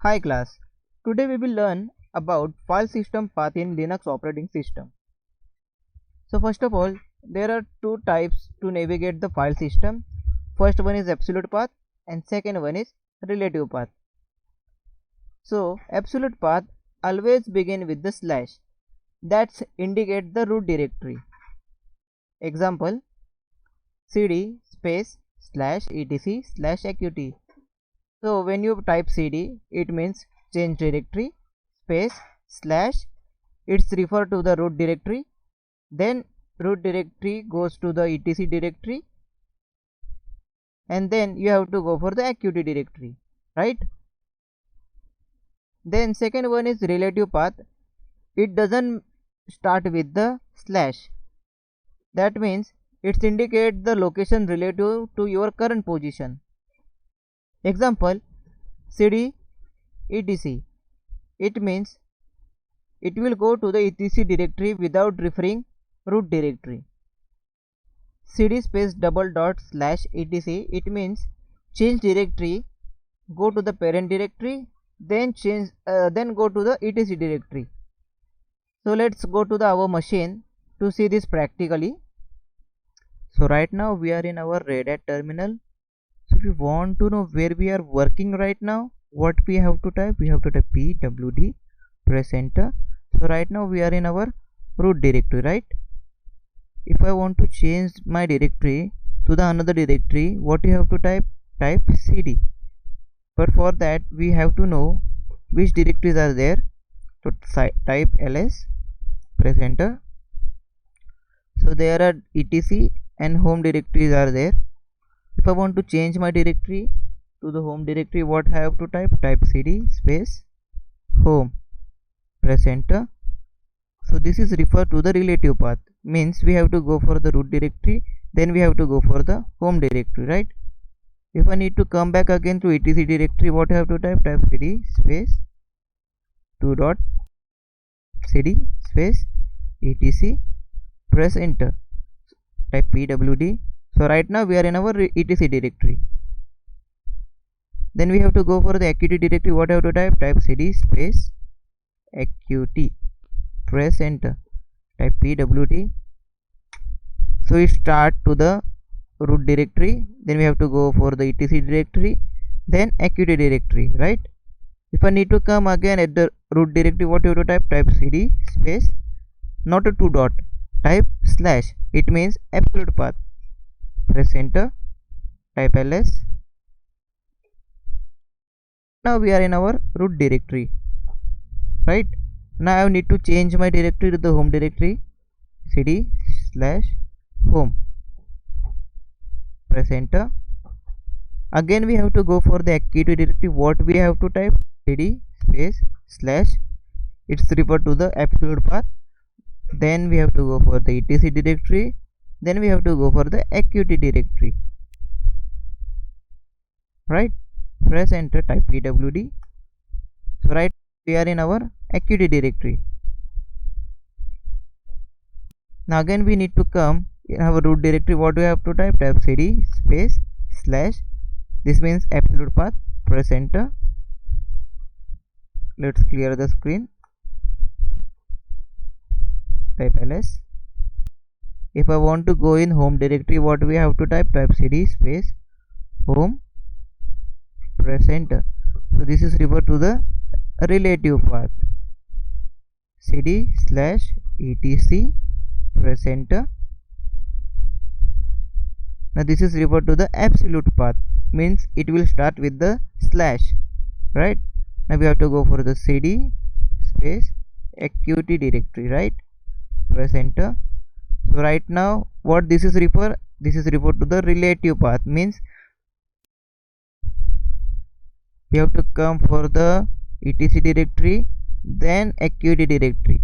Hi class, today we will learn about file system path in Linux operating system. So first of all, there are two types to navigate the file system. First one is absolute path and second one is relative path. So absolute path always begin with the slash, that indicate the root directory. Example, cd space slash etc slash eqt. So when you type cd, it means change directory, space slash, it's refer to the root directory, then root directory goes to the etc directory, and then you have to go for the eqt directory, right? Then second one is relative path. It doesn't start with the slash. That means it indicates the location relative to your current position. Example, cd etc. It means it will go to the etc directory without referring root directory. Cd space double dot slash etc. It means change directory, go to the parent directory, then go to the etc directory. So let's go to our machine to see this practically. So right now we are in our Redhat terminal. So if you want to know where we are working right now, what we have to type? We have to type pwd, press enter. So right now we are in our root directory, right? If I want to change my directory to the another directory, what you have to type? Type cd. But for that we have to know which directories are there. So type ls, press enter. So there are etc and home directories are there. If I want to change my directory to the home directory, what I have to type? Type cd space home, press enter. So this is refer to the relative path, means we have to go for the root directory, then we have to go for the home directory, right? If I need to come back again to etc directory, what I have to type? Type cd space 2 dot cd space etc, press enter. Type pwd. So right now we are in our etc directory. Then we have to go for the eqt directory. What I have to type? Type cd space eqt, press enter. Type pwd. So we start to the root directory, then we have to go for the etc directory, then eqt directory, right? If I need to come again at the root directory, what you have to type? Type cd space, not a 2 dot, type slash, it means absolute path, press enter. Type ls. Now we are in our root directory, right? Now I need to change my directory to the home directory, cd slash home, press enter. Again we have to go for the eqt directory. What we have to type? cd space slash, it's refer to the absolute path, then we have to go for the etc directory, then we have to go for the eqt directory, right? Press enter. Type pwd. So right, we are in our eqt directory. Now again we need to come in our root directory. What do we have to type? Type cd space slash, this means absolute path, press enter. Let's clear the screen. Type ls. If I want to go in home directory, what we have to type? Type cd space home, press enter. So this is refer to the relative path, cd slash etc, press enter. Now this is refer to the absolute path, means it will start with the slash, right? Now we have to go for the cd space eqt directory, right? Press enter. So right now what this is refer? This is refer to the relative path, means we have to come for the etc directory, then eqt directory.